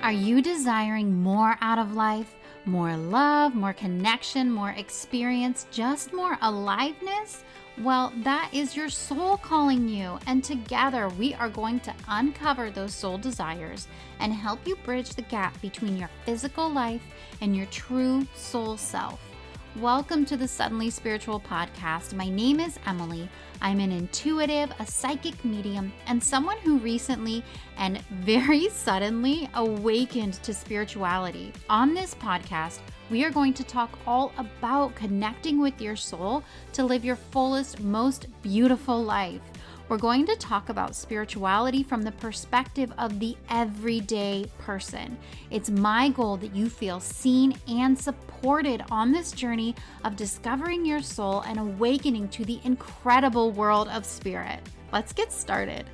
Are you desiring more out of life? More love, more connection, more experience, just more aliveness? Well, that is your soul calling you. And together we are going to uncover those soul desires and help you bridge the gap between your physical life and your true soul self. Welcome to the Suddenly Spiritual podcast. My name is Emilee. I'm an intuitive, a psychic medium, and someone who recently and very suddenly awakened to spirituality. On this podcast, we are going to talk all about connecting with your soul to live your fullest, most beautiful life. We're going to talk about spirituality from the perspective of the everyday person. It's my goal that you feel seen and supported on this journey of discovering your soul and awakening to the incredible world of spirit. Let's get started.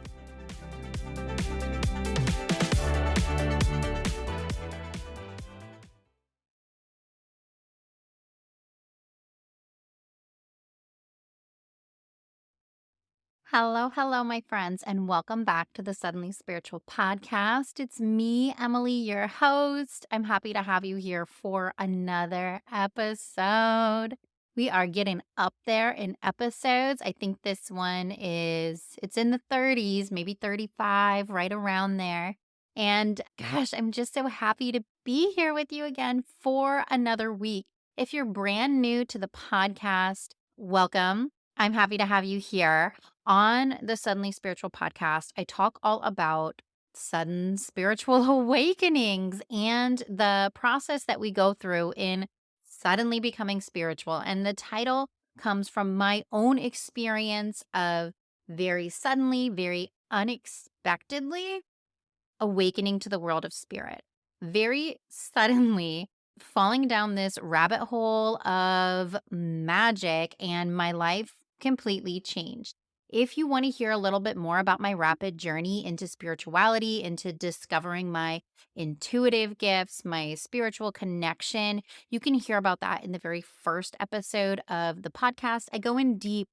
Hello, my friends, and welcome back to the Suddenly Spiritual podcast. It's me, Emilee, your host. I'm happy to have you here for another episode. We are getting up there in episodes. I think this one it's in the 30s, maybe 35, right around there. And gosh, I'm just so happy to be here with you again for another week. If you're brand new to the podcast, welcome. I'm happy to have you here. On the Suddenly Spiritual podcast, I talk all about sudden spiritual awakenings and the process that we go through in suddenly becoming spiritual. And the title comes from my own experience of very suddenly, very unexpectedly awakening to the world of spirit. Very suddenly falling down this rabbit hole of magic, and my life completely changed. If you want to hear a little bit more about my rapid journey into spirituality, into discovering my intuitive gifts, my spiritual connection, you can hear about that in the very first episode of the podcast. I go in deep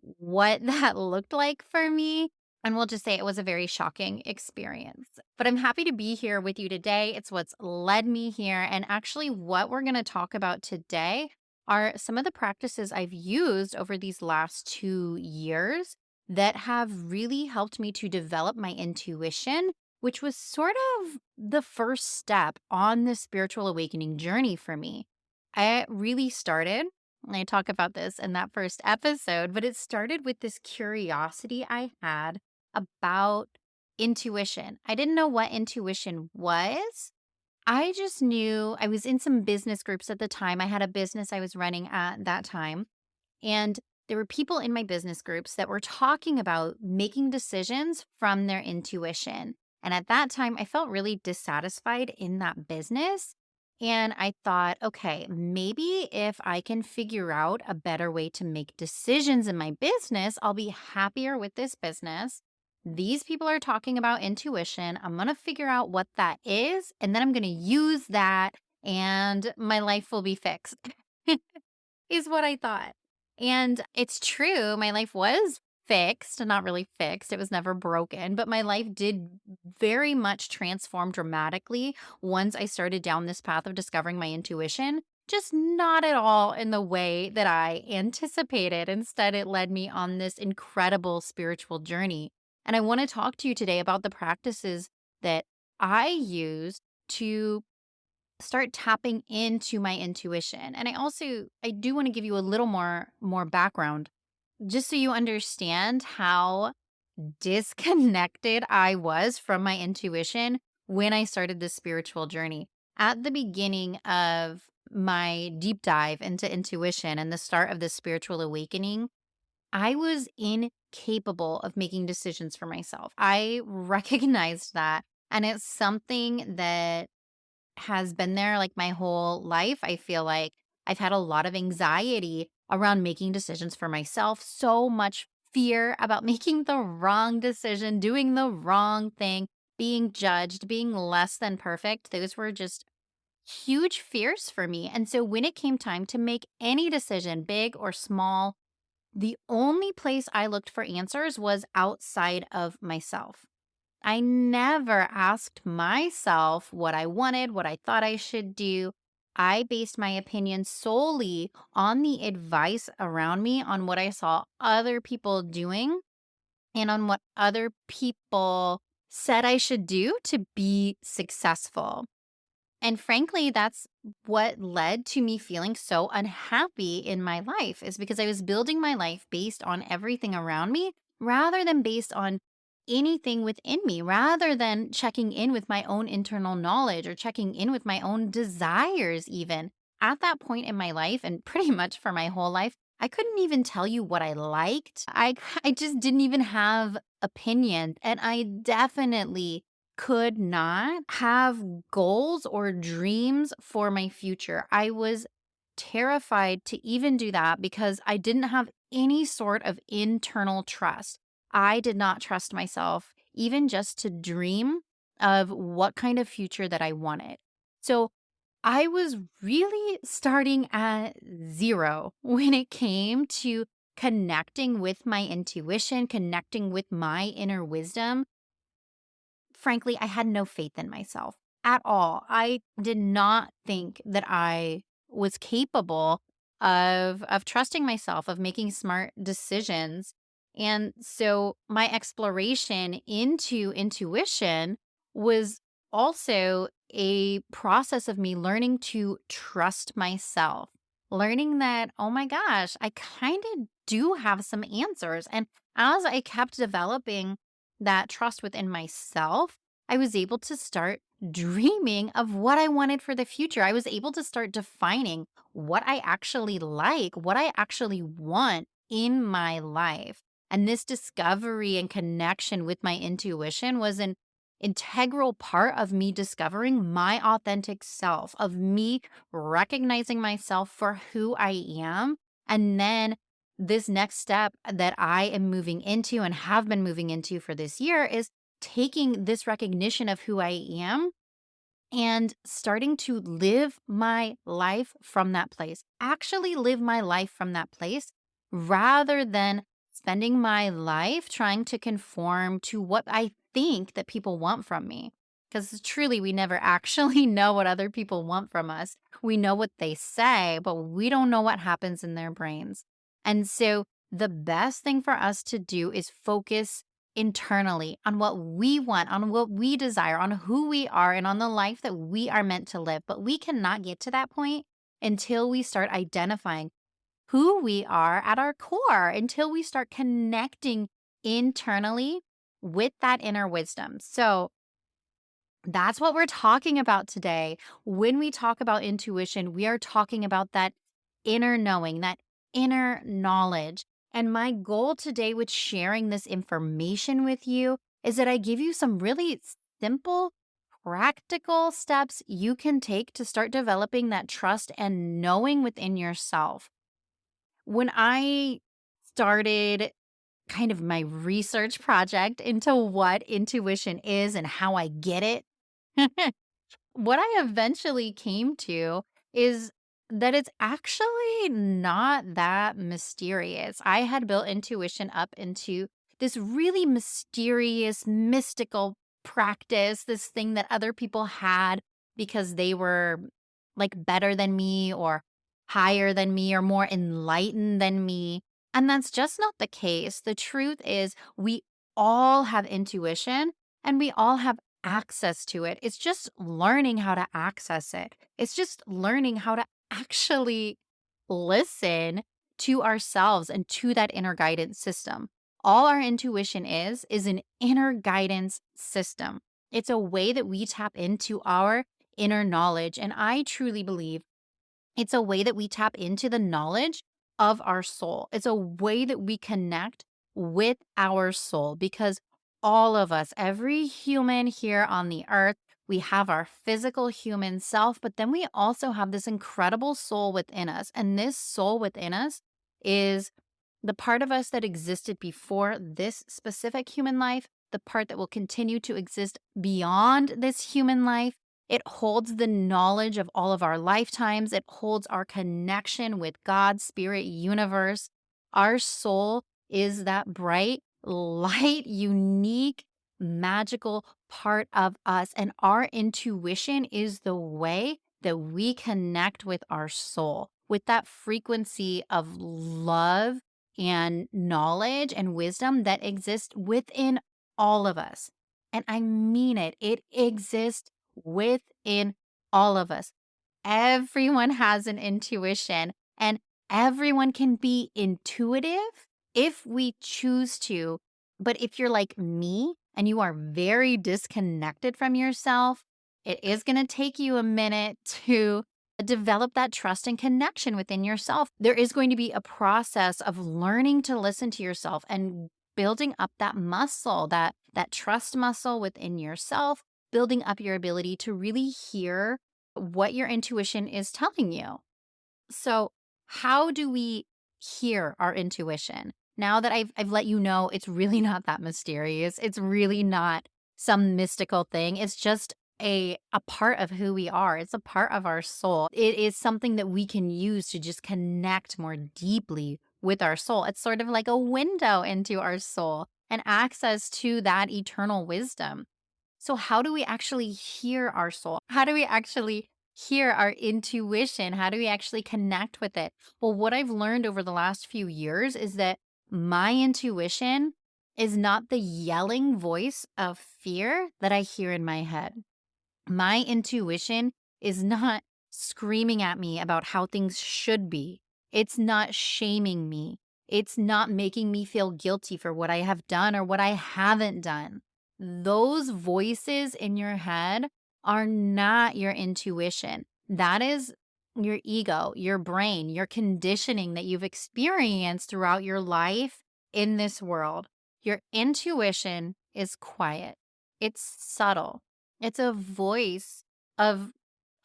what that looked like for me. And we'll just say it was a very shocking experience. But I'm happy to be here with you today. It's what's led me here. And actually, what we're going to talk about today are some of the practices I've used over these last 2 years that have really helped me to develop my intuition, which was sort of the first step on the spiritual awakening journey for me. I really started, and I talk about this in that first episode, but it started with this curiosity I had about intuition. I didn't know what intuition was. I just knew I was in some business groups at the time. I had a business I was running at that time. And there were people in my business groups that were talking about making decisions from their intuition. And at that time, I felt really dissatisfied in that business. And I thought, okay, maybe if I can figure out a better way to make decisions in my business, I'll be happier with this business. These people are talking about intuition. I'm going to figure out what that is, and then I'm going to use that, and my life will be fixed, is what I thought. And it's true, my life was fixed, not really fixed. It was never broken, but my life did very much transform dramatically once I started down this path of discovering my intuition, just not at all in the way that I anticipated. Instead, it led me on this incredible spiritual journey. And I want to talk to you today about the practices that I use to start tapping into my intuition. And I do want to give you a little more background just so you understand how disconnected I was from my intuition when I started this spiritual journey. At the beginning of my deep dive into intuition and the start of this spiritual awakening, I was incapable of making decisions for myself. I recognized that. And it's something that has been there like my whole life. I feel like I've had a lot of anxiety around making decisions for myself, so much fear about making the wrong decision, doing the wrong thing, being judged, being less than perfect. Those were just huge fears for me. And so when it came time to make any decision, big or small, the only place I looked for answers was outside of myself. I never asked myself what I wanted, what I thought I should do. I based my opinion solely on the advice around me, on what I saw other people doing, and on what other people said I should do to be successful. And frankly, that's what led to me feeling so unhappy in my life, is because I was building my life based on everything around me rather than based on anything within me, rather than checking in with my own internal knowledge or checking in with my own desires, even. At that point in my life, and pretty much for my whole life, I couldn't even tell you what I liked. I just didn't even have opinion. And I definitely could not have goals or dreams for my future. I was terrified to even do that because I didn't have any sort of internal trust. I did not trust myself, even just to dream of what kind of future that I wanted. So I was really starting at zero when it came to connecting with my intuition, connecting with my inner wisdom. Frankly, I had no faith in myself at all. I did not think that I was capable of trusting myself, of making smart decisions. And so my exploration into intuition was also a process of me learning to trust myself, learning that, oh my gosh, I kind of do have some answers. And as I kept developing that trust within myself, I was able to start dreaming of what I wanted for the future. I was able to start defining what I actually like, what I actually want in my life. And this discovery and connection with my intuition was an integral part of me discovering my authentic self, of me recognizing myself for who I am. And then this next step that I am moving into and have been moving into for this year is taking this recognition of who I am and starting to live my life from that place. Actually, live my life from that place rather than spending my life trying to conform to what I think that people want from me. Because truly, we never actually know what other people want from us. We know what they say, but we don't know what happens in their brains. And so, the best thing for us to do is focus internally on what we want, on what we desire, on who we are, and on the life that we are meant to live. But we cannot get to that point until we start identifying who we are at our core, until we start connecting internally with that inner wisdom. So, that's what we're talking about today. When we talk about intuition, we are talking about that inner knowing, that inner knowledge. And my goal today with sharing this information with you is that I give you some really simple, practical steps you can take to start developing that trust and knowing within yourself. When I started kind of my research project into what intuition is and how I get it, what I eventually came to is that it's actually not that mysterious. I had built intuition up into this really mysterious, mystical practice, this thing that other people had because they were like better than me or higher than me or more enlightened than me. And that's just not the case. The truth is, we all have intuition and we all have access to it. It's just learning how to access it. It's just learning how to actually listen to ourselves and to that inner guidance system. All our intuition is an inner guidance system. It's a way that we tap into our inner knowledge. And I truly believe it's a way that we tap into the knowledge of our soul. It's a way that we connect with our soul because all of us, every human here on the earth, we have our physical human self, but then we also have this incredible soul within us. And this soul within us is the part of us that existed before this specific human life, the part that will continue to exist beyond this human life. It holds the knowledge of all of our lifetimes. It holds our connection with God, spirit, universe. Our soul is that bright, light, unique magical part of us. And our intuition is the way that we connect with our soul, with that frequency of love and knowledge and wisdom that exists within all of us. And I mean it, it exists within all of us. Everyone has an intuition, and everyone can be intuitive if we choose to. But if you're like me and you are very disconnected from yourself, it is going to take you a minute to develop that trust and connection within yourself. There is going to be a process of learning to listen to yourself and building up that muscle, that trust muscle within yourself, building up your ability to really hear what your intuition is telling you. So, how do we hear our intuition? Now that I've let you know, it's really not that mysterious. It's really not some mystical thing. It's just a part of who we are. It's a part of our soul. It is something that we can use to just connect more deeply with our soul. It's sort of like a window into our soul and access to that eternal wisdom. So, how do we actually hear our soul? How do we actually hear our intuition? How do we actually connect with it? Well, what I've learned over the last few years is that my intuition is not the yelling voice of fear that I hear in my head. My intuition is not screaming at me about how things should be. It's not shaming me. It's not making me feel guilty for what I have done or what I haven't done. Those voices in your head are not your intuition. That is your ego, your brain, your conditioning that you've experienced throughout your life in this world. Your intuition is quiet, it's subtle, it's a voice of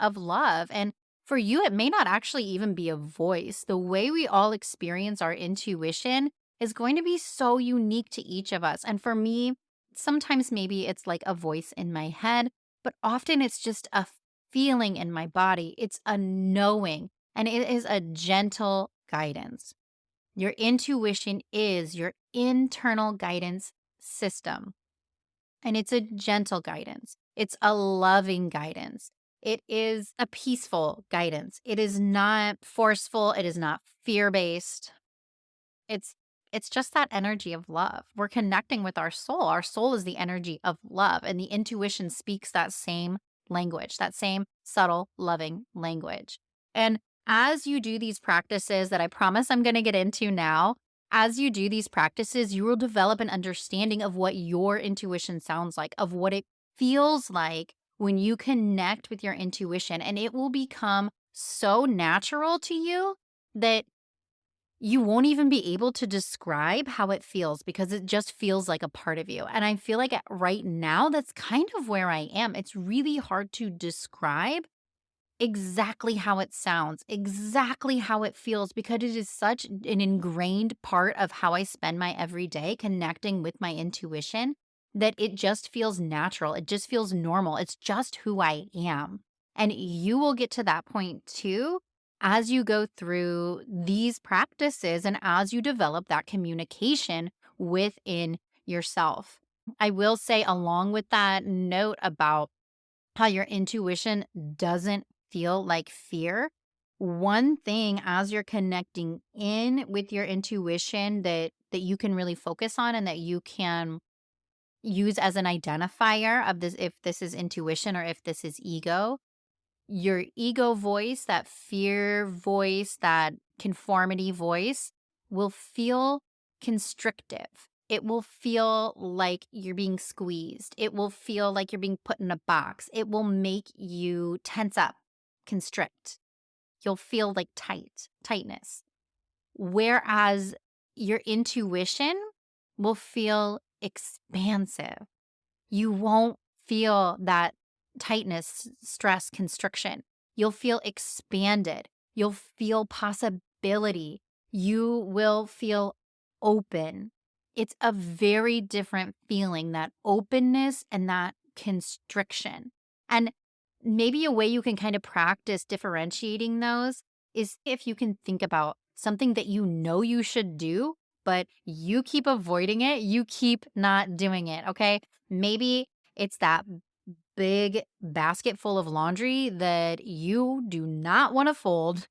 love, and for you, it may not actually even be a voice. The way we all experience our intuition is going to be so unique to each of us, and for me, sometimes maybe it's like a voice in my head, but often it's just a feeling in my body. It's a knowing, and it is a gentle guidance. Your intuition is your internal guidance system. And it's a gentle guidance. It's a loving guidance. It is a peaceful guidance. It is not forceful. It is not fear-based. It's it's just that energy of love. We're connecting with our soul. Our soul is the energy of love, and the intuition speaks that same language, that same subtle, loving language. And as you do these practices that I promise I'm going to get into now, as you do these practices, you will develop an understanding of what your intuition sounds like, of what it feels like when you connect with your intuition, and it will become so natural to you that you won't even be able to describe how it feels because it just feels like a part of you. And I feel like right now, that's kind of where I am. It's really hard to describe exactly how it sounds, exactly how it feels, because it is such an ingrained part of how I spend my everyday connecting with my intuition that it just feels natural. It just feels normal. It's just who I am. And you will get to that point too as you go through these practices and as you develop that communication within yourself. I will say, along with that note about how your intuition doesn't feel like fear. One thing as you're connecting in with your intuition that you can really focus on and that you can use as an identifier of this, if this is intuition or if this is ego, your ego voice, that fear voice, that conformity voice will feel constrictive. It will feel like you're being squeezed. It will feel like you're being put in a box. It will make you tense up, constrict. You'll feel like tightness. Whereas your intuition will feel expansive. You won't feel that tightness, stress, constriction. You'll feel expanded. You'll feel possibility. You will feel open. It's a very different feeling, that openness and that constriction. And maybe a way you can kind of practice differentiating those is if you can think about something that you know you should do, but you keep avoiding it. You keep not doing it. Okay. Maybe it's that big basket full of laundry that you do not want to fold.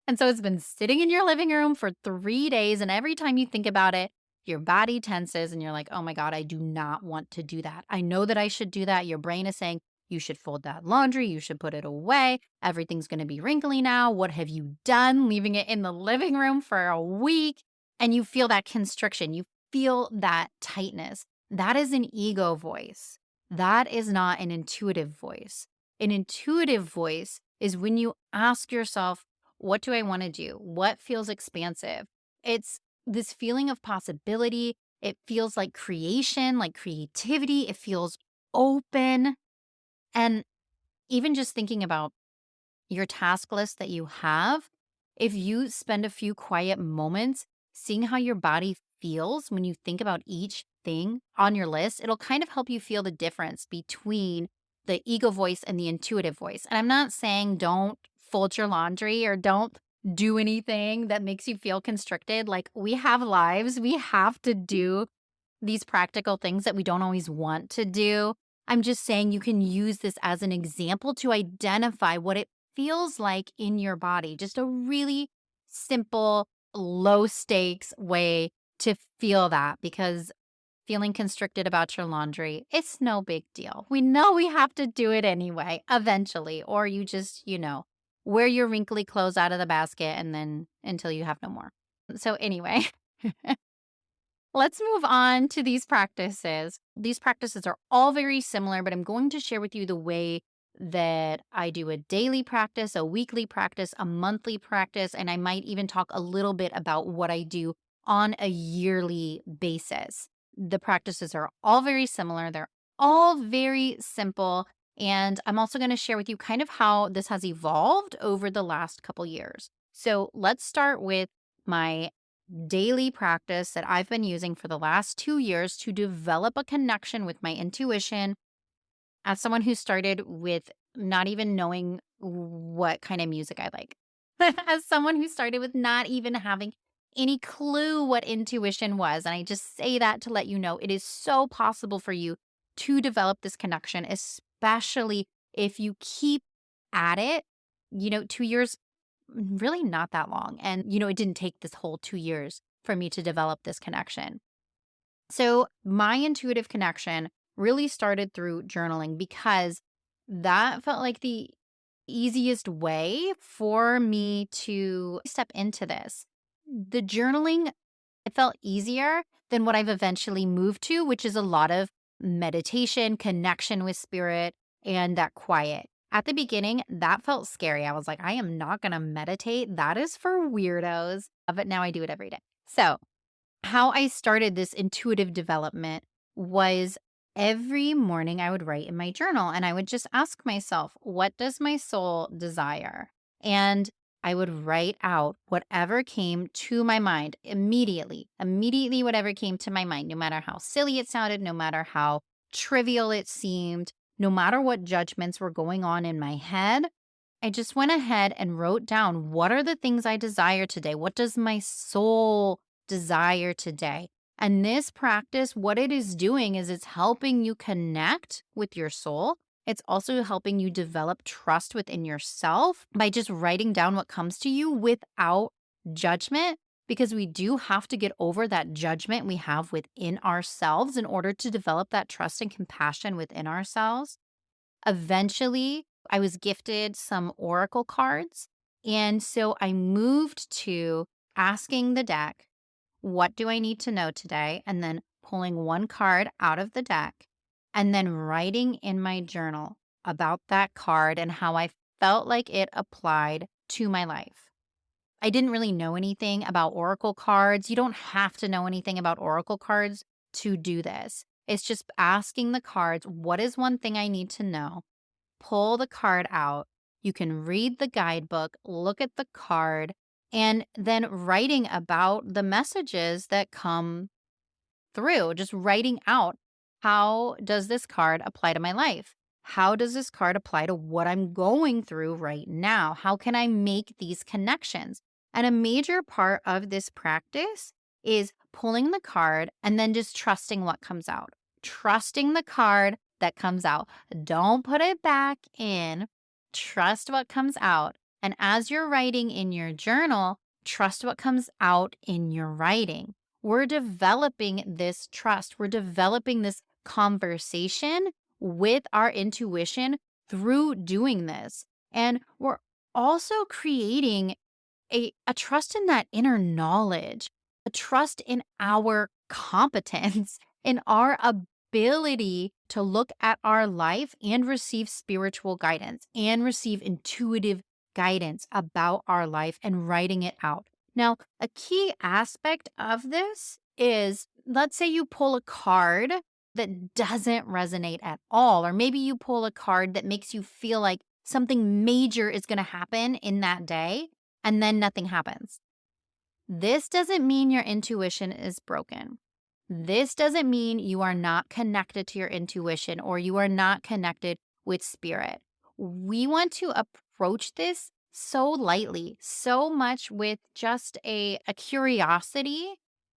And so it's been sitting in your living room for 3 days. And every time you think about it, your body tenses and you're like, oh my God, I do not want to do that. I know that I should do that. Your brain is saying, you should fold that laundry. You should put it away. Everything's going to be wrinkly now. What have you done? Leaving it in the living room for a week. And you feel that constriction. You feel that tightness. That is an ego voice. That is not an intuitive voice. An intuitive voice is when you ask yourself, what do I want to do? What feels expansive? It's this feeling of possibility. It feels like creation, like creativity. It feels open. And even just thinking about your task list that you have, if you spend a few quiet moments seeing how your body feels when you think about each thing on your list, it'll kind of help you feel the difference between the ego voice and the intuitive voice. And I'm not saying don't fold your laundry or don't do anything that makes you feel constricted. Like, we have lives, we have to do these practical things that we don't always want to do. I'm just saying you can use this as an example to identify what it feels like in your body. Just a really simple, low stakes way to feel that, because feeling constricted about your laundry, it's no big deal. We know we have to do it anyway, eventually, or you just, wear your wrinkly clothes out of the basket and then until you have no more. So, anyway. Let's move on to these practices. These practices are all very similar, but I'm going to share with you the way that I do a daily practice, a weekly practice, a monthly practice, and I might even talk a little bit about what I do on a yearly basis. The practices are all very similar, they're all very simple. And I'm also going to share with you kind of how this has evolved over the last couple years. So let's start with my daily practice that I've been using for the last 2 years to develop a connection with my intuition as someone who started with not even knowing what kind of music I like. As someone who started with not even having any clue what intuition was. And I just say that to let you know it is so possible for you to develop this connection, especially if you keep at it. 2 years, really not that long. And, it didn't take this whole 2 years for me to develop this connection. So, my intuitive connection really started through journaling because that felt like the easiest way for me to step into this. The journaling, it felt easier than what I've eventually moved to, which is a lot of meditation, connection with spirit, and that quiet. At the beginning, that felt scary. I was like, I am not going to meditate. That is for weirdos. But now I do it every day. So, how I started this intuitive development was every morning I would write in my journal and I would just ask myself, what does my soul desire? And I would write out whatever came to my mind immediately, whatever came to my mind, no matter how silly it sounded, no matter how trivial it seemed, no matter what judgments were going on in my head. I just went ahead and wrote down, what are the things I desire today? What does my soul desire today? And this practice, what it is doing is it's helping you connect with your soul. It's also helping you develop trust within yourself by just writing down what comes to you without judgment, because we do have to get over that judgment we have within ourselves in order to develop that trust and compassion within ourselves. Eventually, I was gifted some oracle cards. And so I moved to asking the deck, what do I need to know today? And then pulling one card out of the deck and then writing in my journal about that card and how I felt like it applied to my life. I didn't really know anything about oracle cards. You don't have to know anything about oracle cards to do this. It's just asking the cards, what is one thing I need to know? Pull the card out. You can read the guidebook, look at the card, and then writing about the messages that come through, just writing out, how does this card apply to my life? How does this card apply to what I'm going through right now? How can I make these connections? And a major part of this practice is pulling the card and then just trusting what comes out. Trusting the card that comes out. Don't put it back in. Trust what comes out. And as you're writing in your journal, trust what comes out in your writing. We're developing this trust. We're developing this conversation with our intuition through doing this. And we're also creating a trust in that inner knowledge, a trust in our competence, in our ability to look at our life and receive spiritual guidance and receive intuitive guidance about our life and writing it out. Now, a key aspect of this is, let's say you pull a card that doesn't resonate at all, or maybe you pull a card that makes you feel like something major is going to happen in that day and then nothing happens. This doesn't mean your intuition is broken. This doesn't mean you are not connected to your intuition or you are not connected with spirit. We want to approach this so lightly, so much with just a curiosity,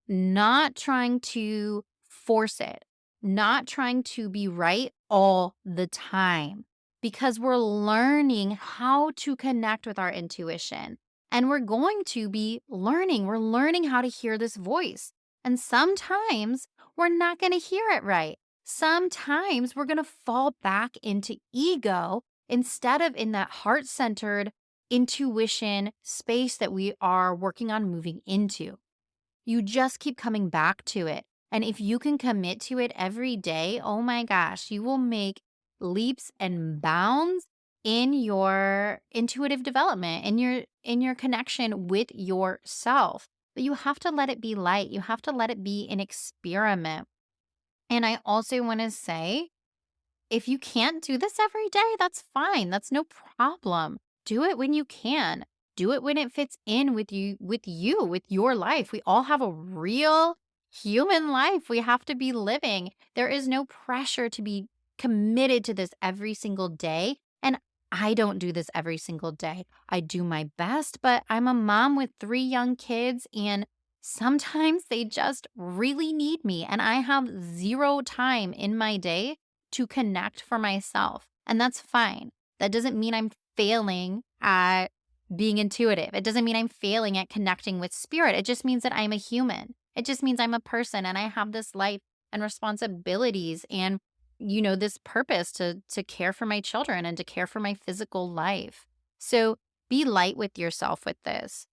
not trying to force it, not trying to be right all the time, because we're learning how to connect with our intuition. And we're going to be learning. We're learning how to hear this voice. And sometimes we're not going to hear it right. Sometimes we're going to fall back into ego instead of in that heart centered intuition space that we are working on moving into. You just keep coming back to it. And if you can commit to it every day, oh my gosh, you will make leaps and bounds in your intuitive development, in your connection with yourself. But you have to let it be light. You have to let it be an experiment. And I also want to say, if you can't do this every day, that's fine. That's no problem. Do it when you can. Do it when it fits in with with your life. We all have a real human life we have to be living. There is no pressure to be committed to this every single day. And I don't do this every single day. I do my best, but I'm a mom with 3 young kids, and sometimes they just really need me. And I have zero time in my day to connect for myself. And that's fine. That doesn't mean I'm failing at being intuitive. It doesn't mean I'm failing at connecting with spirit. It just means that I'm a human. It just means I'm a person and I have this life and responsibilities and this purpose to care for my children and to care for my physical life. So be light with yourself with this.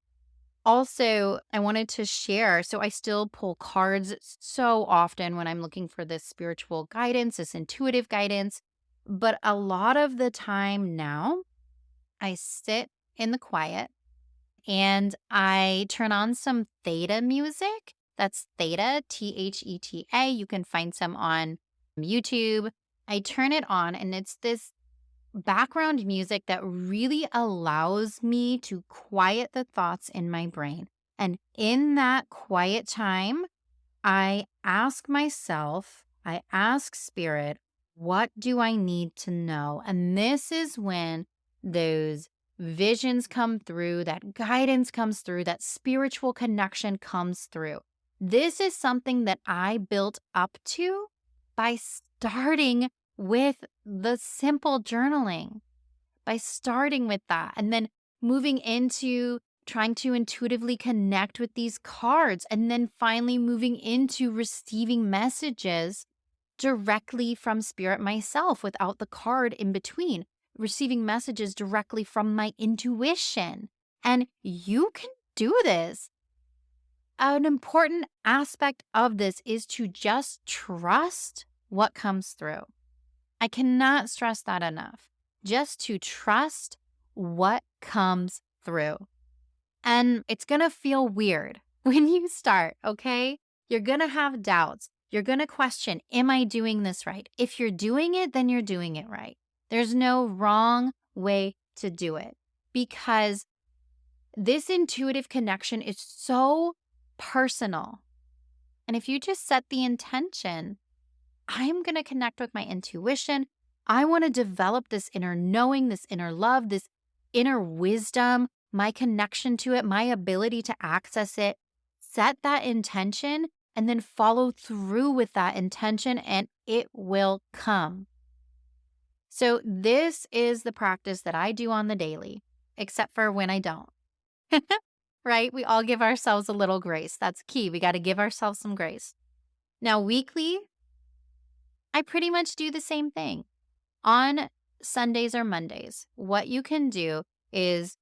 Also, I wanted to share, so I still pull cards so often when I'm looking for this spiritual guidance, this intuitive guidance. But a lot of the time now, I sit in the quiet and I turn on some theta music. That's theta, Theta. You can find some on YouTube. I turn it on and it's this background music that really allows me to quiet the thoughts in my brain. And in that quiet time, I ask myself, I ask spirit, what do I need to know? And this is when those visions come through, that guidance comes through, that spiritual connection comes through. This is something that I built up to by starting with the simple journaling, by starting with that and then moving into trying to intuitively connect with these cards and then finally moving into receiving messages directly from spirit myself without the card in between, receiving messages directly from my intuition. And you can do this. An important aspect of this is to just trust what comes through. I cannot stress that enough. Just to trust what comes through. And it's going to feel weird when you start, okay? You're going to have doubts. You're going to question, am I doing this right? If you're doing it, then you're doing it right. There's no wrong way to do it because this intuitive connection is so personal. And if you just set the intention, I'm going to connect with my intuition. I want to develop this inner knowing, this inner love, this inner wisdom, my connection to it, my ability to access it set that intention and then follow through with that intention, and it will come. So, this is the practice that I do on the daily, except for when I don't, right? We all give ourselves a little grace. That's key. We got to give ourselves some grace. Now, weekly, I pretty much do the same thing. On Sundays or Mondays, what you can do is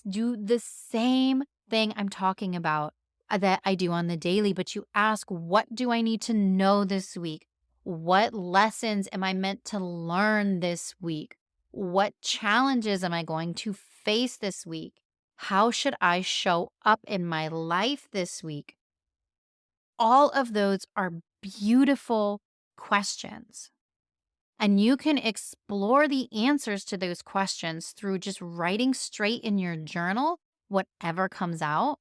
do the same thing I'm talking about that I do on the daily, but you ask, what do I need to know this week? What lessons am I meant to learn this week? What challenges am I going to face this week? How should I show up in my life this week? All of those are beautiful questions. And you can explore the answers to those questions through just writing straight in your journal, whatever comes out,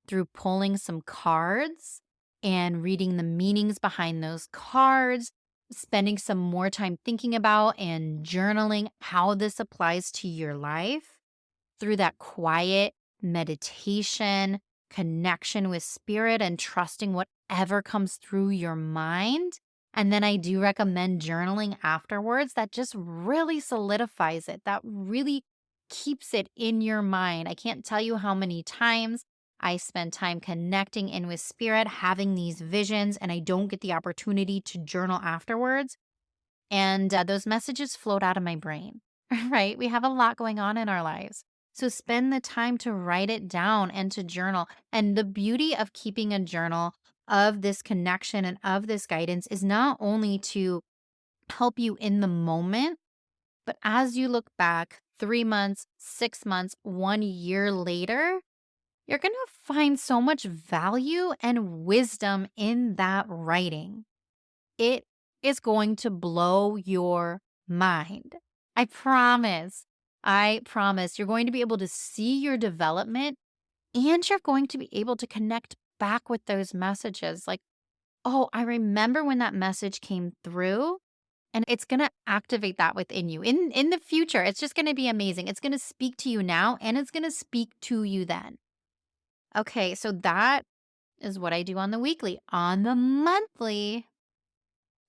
through pulling some cards and reading the meanings behind those cards, spending some more time thinking about and journaling how this applies to your life through that quiet meditation, connection with spirit, and trusting whatever comes through your mind. And then I do recommend journaling afterwards. That just really solidifies it. That really keeps it in your mind. I can't tell you how many times I spend time connecting in with spirit, having these visions, and I don't get the opportunity to journal afterwards. And those messages float out of my brain, right? We have a lot going on in our lives. So spend the time to write it down and to journal. And the beauty of keeping a journal of this connection and of this guidance is not only to help you in the moment, but as you look back 3 months, 6 months, 1 year later, you're going to find so much value and wisdom in that writing. It is going to blow your mind. I promise. I promise. You're going to be able to see your development, and you're going to be able to connect back with those messages. Like, oh, I remember when that message came through, and it's going to activate that within you. In the future, it's just going to be amazing. It's going to speak to you now, and it's going to speak to you then. Okay, so that is what I do on the weekly. On the monthly,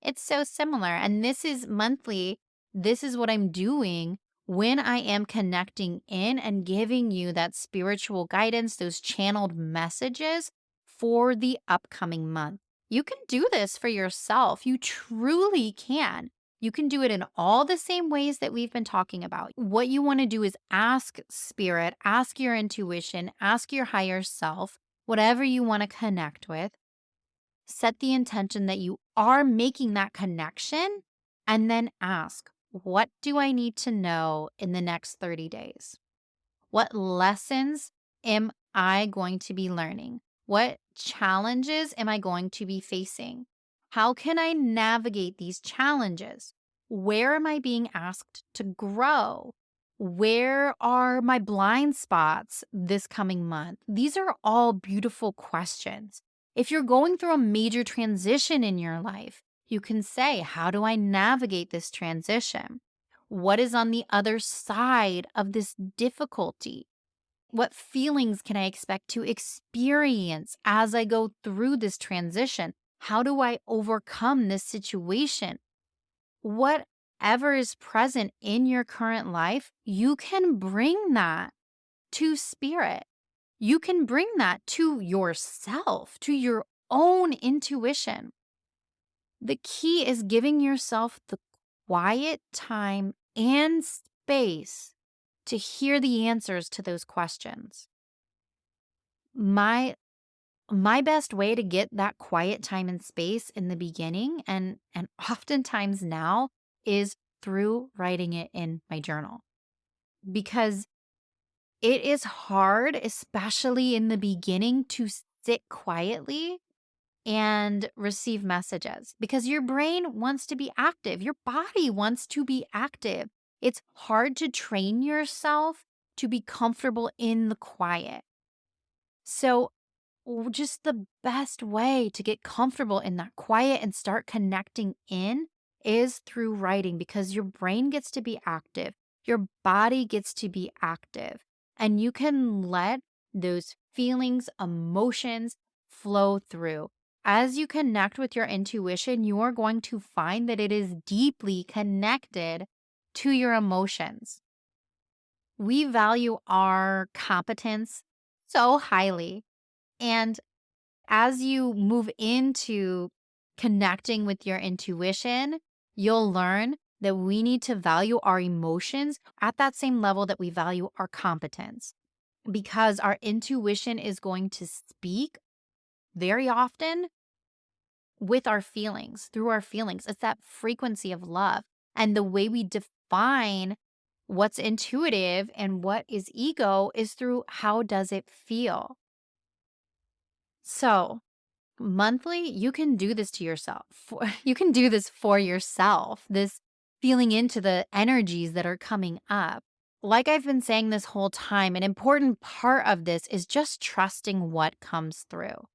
it's so similar. And this is monthly. This is what I'm doing when I am connecting in and giving you that spiritual guidance, those channeled messages for the upcoming month. You can do this for yourself. You truly can. You can do it in all the same ways that we've been talking about. What you want to do is ask spirit, ask your intuition, ask your higher self, whatever you want to connect with. Set the intention that you are making that connection, and then ask, what do I need to know in the next 30 days? What lessons am I going to be learning? What challenges am I going to be facing? How can I navigate these challenges? Where am I being asked to grow? Where are my blind spots this coming month? These are all beautiful questions. If you're going through a major transition in your life, you can say, how do I navigate this transition? What is on the other side of this difficulty? What feelings can I expect to experience as I go through this transition? How do I overcome this situation? Whatever is present in your current life, you can bring that to spirit. You can bring that to yourself, to your own intuition. The key is giving yourself the quiet time and space to hear the answers to those questions. My best way to get that quiet time and space in the beginning and oftentimes now is through writing it in my journal. Because it is hard, especially in the beginning, to sit quietly and receive messages because your brain wants to be active. Your body wants to be active. It's hard to train yourself to be comfortable in the quiet. So, just the best way to get comfortable in that quiet and start connecting in is through writing because your brain gets to be active, your body gets to be active, and you can let those feelings, emotions flow through. As you connect with your intuition, you are going to find that it is deeply connected to your emotions. We value our competence so highly. And as you move into connecting with your intuition, you'll learn that we need to value our emotions at that same level that we value our competence, because our intuition is going to speak very often with our feelings, through our feelings. It's that frequency of love. And the way we define what's intuitive and what is ego is through how does it feel. So, monthly, you can do this to yourself. You can do this for yourself, this feeling into the energies that are coming up. Like I've been saying this whole time, an important part of this is just trusting what comes through.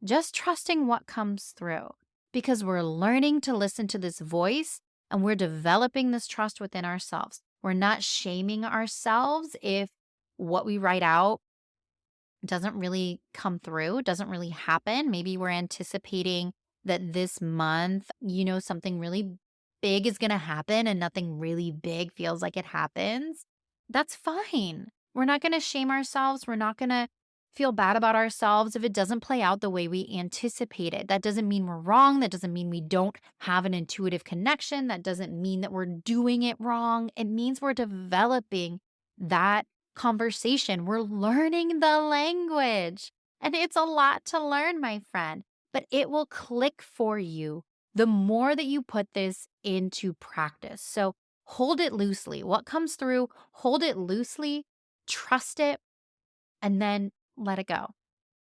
Just trusting what comes through, because we're learning to listen to this voice and we're developing this trust within ourselves. We're not shaming ourselves if what we write out doesn't really come through, doesn't really happen. Maybe we're anticipating that this month, something really big is going to happen and nothing really big feels like it happens. That's fine. We're not going to shame ourselves. We're not going to feel bad about ourselves if it doesn't play out the way we anticipated. That doesn't mean we're wrong. That doesn't mean we don't have an intuitive connection. That doesn't mean that we're doing it wrong. It means we're developing that conversation. We're learning the language. And it's a lot to learn, my friend, but it will click for you the more that you put this into practice. So hold it loosely. What comes through, hold it loosely, trust it, and then let it go.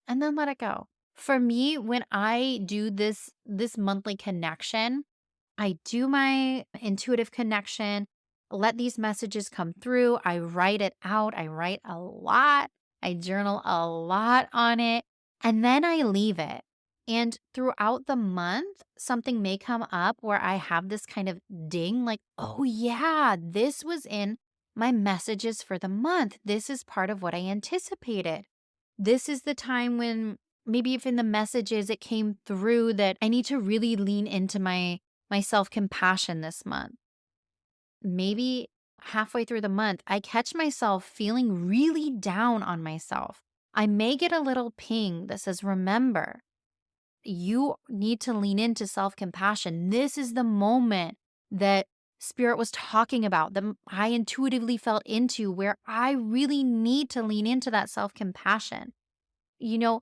And then let it go. For me, when I do this monthly connection, I do my intuitive connection, let these messages come through. I write it out. I write a lot. I journal a lot on it. And then I leave it. And throughout the month, something may come up where I have this kind of ding like, oh, yeah, this was in my messages for the month. This is part of what I anticipated. This is the time when maybe if in the messages it came through that I need to really lean into my self-compassion this month. Maybe halfway through the month, I catch myself feeling really down on myself. I may get a little ping that says, remember, you need to lean into self-compassion. This is the moment that Spirit was talking about, that I intuitively felt into, where I really need to lean into that self-compassion. You know,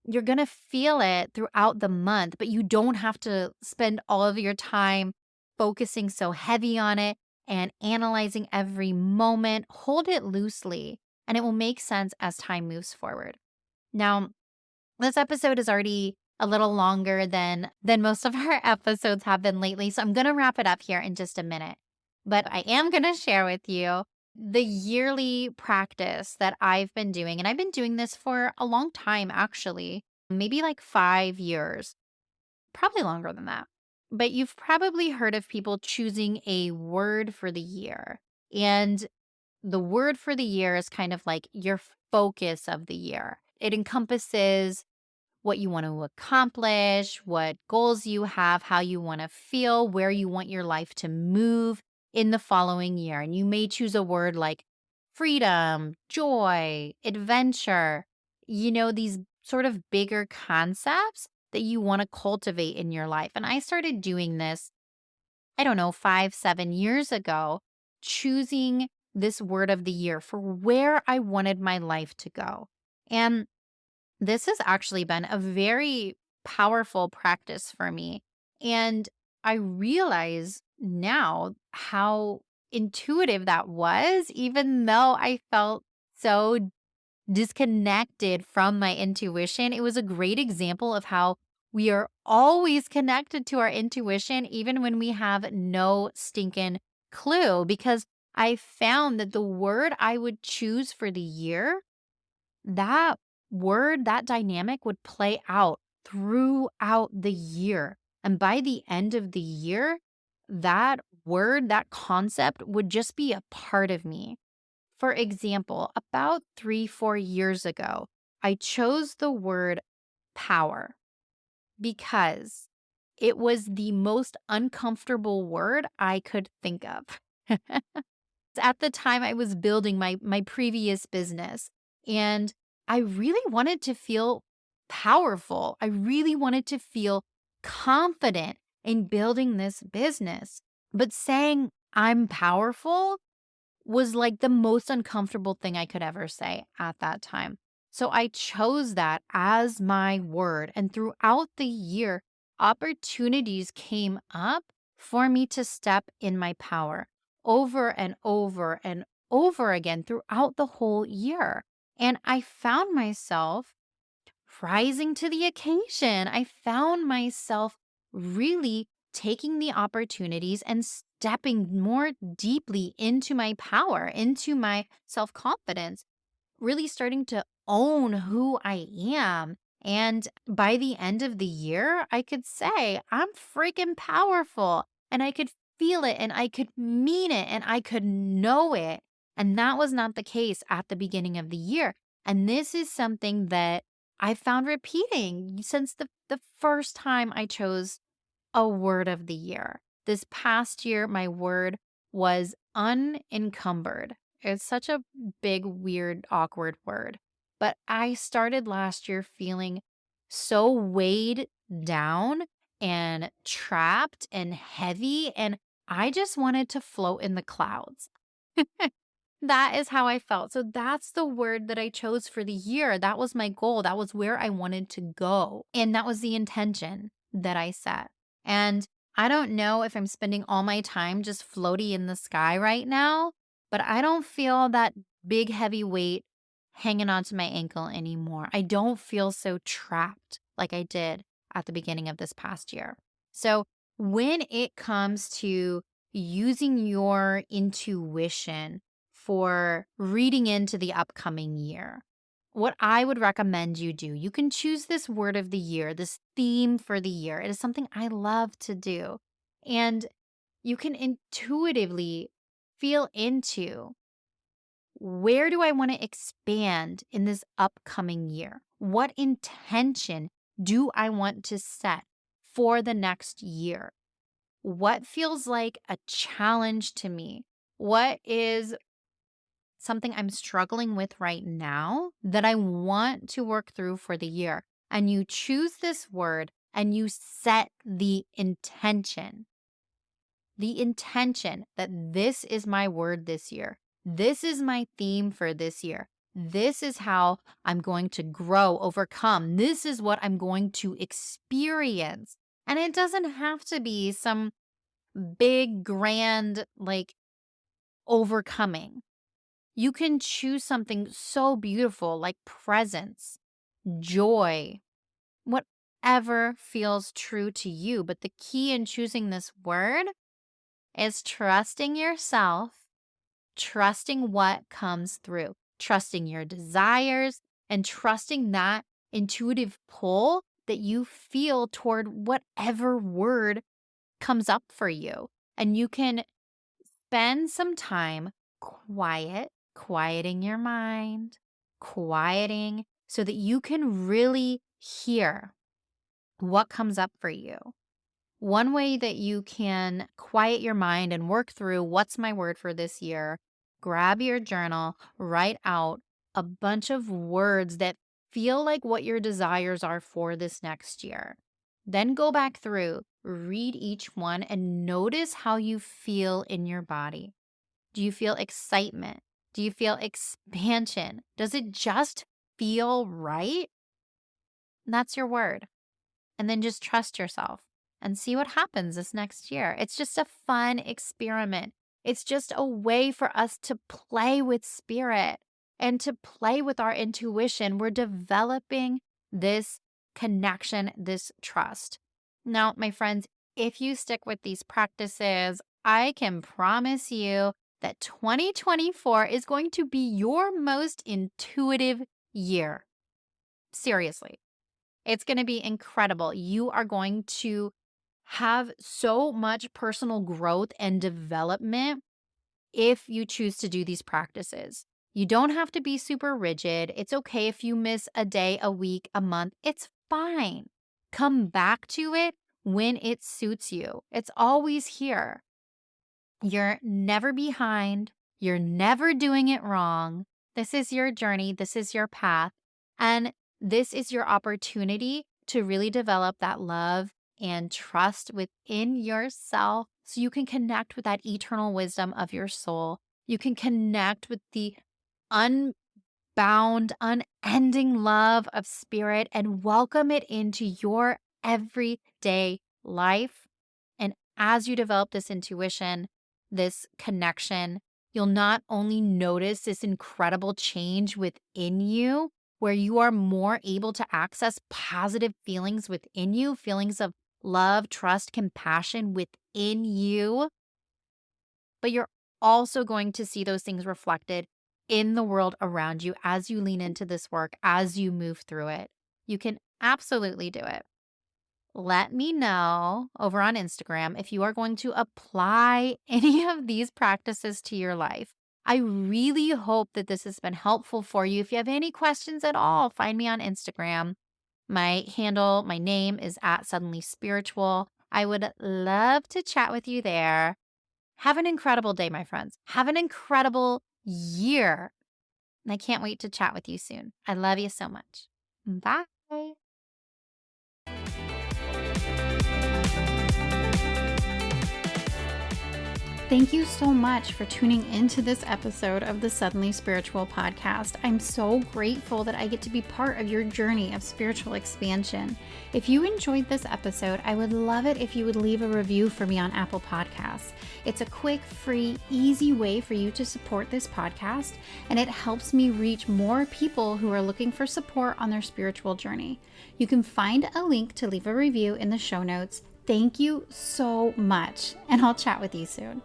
you're going to feel it throughout the month, but you don't have to spend all of your time focusing so heavy on it and analyzing every moment. Hold it loosely, and it will make sense as time moves forward. Now, this episode is already a little longer than most of our episodes have been lately, so I'm going to wrap it up here in just a minute. But I am going to share with you the yearly practice that I've been doing, and I've been doing this for a long time actually, maybe like 5 years, probably longer than that. But you've probably heard of people choosing a word for the year. And the word for the year is kind of like your focus of the year. It encompasses what you want to accomplish, what goals you have, how you want to feel, where you want your life to move in the following year. And you may choose a word like freedom, joy, adventure, these sort of bigger concepts that you want to cultivate in your life. And I started doing this, I don't know, 5, 7 years ago, choosing this word of the year for where I wanted my life to go. And this has actually been a very powerful practice for me. And I realize now how intuitive that was, even though I felt so disconnected from my intuition. It was a great example of how we are always connected to our intuition, even when we have no stinking clue. Because I found that the word I would choose for the year, that word, that dynamic would play out throughout the year. And by the end of the year, that word, that concept would just be a part of me For example, about 3, 4 years ago, I chose the word power because it was the most uncomfortable word I could think of. At the time, I was building my previous business, and I really wanted to feel powerful. I really wanted to feel confident in building this business. But saying I'm powerful was like the most uncomfortable thing I could ever say at that time. So I chose that as my word. And throughout the year, opportunities came up for me to step in my power over and over and over again throughout the whole year. And I found myself rising to the occasion. I found myself really taking the opportunities and stepping more deeply into my power, into my self confidence, really starting to own who I am. And by the end of the year, I could say, I'm freaking powerful. And I could feel it and I could mean it and I could know it. And that was not the case at the beginning of the year. And this is something that I found repeating since the first time I chose a word of the year. This past year, my word was unencumbered. It's such a big, weird, awkward word. But I started last year feeling so weighed down and trapped and heavy, and I just wanted to float in the clouds. That is how I felt. So that's the word that I chose for the year. That was my goal. That was where I wanted to go. And that was the intention that I set. And I don't know if I'm spending all my time just floaty in the sky right now, but I don't feel that big, heavy weight hanging onto my ankle anymore. I don't feel so trapped like I did at the beginning of this past year. So when it comes to using your intuition, for reading into the upcoming year. What I would recommend you do, you can choose this word of the year, this theme for the year. It is something I love to do. And you can intuitively feel into where do I want to expand in this upcoming year? What intention do I want to set for the next year? What feels like a challenge to me? What is something I'm struggling with right now that I want to work through for the year? And you choose this word and you set the intention that this is my word this year. This is my theme for this year. This is how I'm going to grow, overcome. This is what I'm going to experience. And it doesn't have to be some big, grand, like overcoming. You can choose something so beautiful like presence, joy, whatever feels true to you. But the key in choosing this word is trusting yourself, trusting what comes through, trusting your desires, and trusting that intuitive pull that you feel toward whatever word comes up for you. And you can spend some time quieting your mind, quieting so that you can really hear what comes up for you. One way that you can quiet your mind and work through what's my word for this year, grab your journal, write out a bunch of words that feel like what your desires are for this next year. Then go back through, read each one, and notice how you feel in your body. Do you feel excitement? Do you feel expansion? Does it just feel right? That's your word. And then just trust yourself and see what happens this next year. It's just a fun experiment. It's just a way for us to play with spirit and to play with our intuition. We're developing this connection, this trust. Now, my friends, if you stick with these practices, I can promise you that 2024 is going to be your most intuitive year. Seriously. It's going to be incredible. You are going to have so much personal growth and development if you choose to do these practices. You don't have to be super rigid. It's okay if you miss a day, a week, a month. It's fine. Come back to it when it suits you. It's always here. You're never behind. You're never doing it wrong. This is your journey. This is your path. And this is your opportunity to really develop that love and trust within yourself so you can connect with that eternal wisdom of your soul. You can connect with the unbound, unending love of spirit and welcome it into your everyday life. And as you develop this intuition, this connection, you'll not only notice this incredible change within you, where you are more able to access positive feelings within you, feelings of love, trust, compassion within you, but you're also going to see those things reflected in the world around you as you lean into this work, as you move through it. You can absolutely do it. Let me know over on Instagram if you are going to apply any of these practices to your life. I really hope that this has been helpful for you. If you have any questions at all, find me on Instagram. My handle, my name is at Suddenly Spiritual. I would love to chat with you there. Have an incredible day, my friends. Have an incredible year. And I can't wait to chat with you soon. I love you so much. Bye. Thank you so much for tuning into this episode of the Suddenly Spiritual podcast. I'm so grateful that I get to be part of your journey of spiritual expansion. If you enjoyed this episode, I would love it if you would leave a review for me on Apple Podcasts. It's a quick, free, easy way for you to support this podcast, and it helps me reach more people who are looking for support on their spiritual journey. You can find a link to leave a review in the show notes. Thank you so much, and I'll chat with you soon.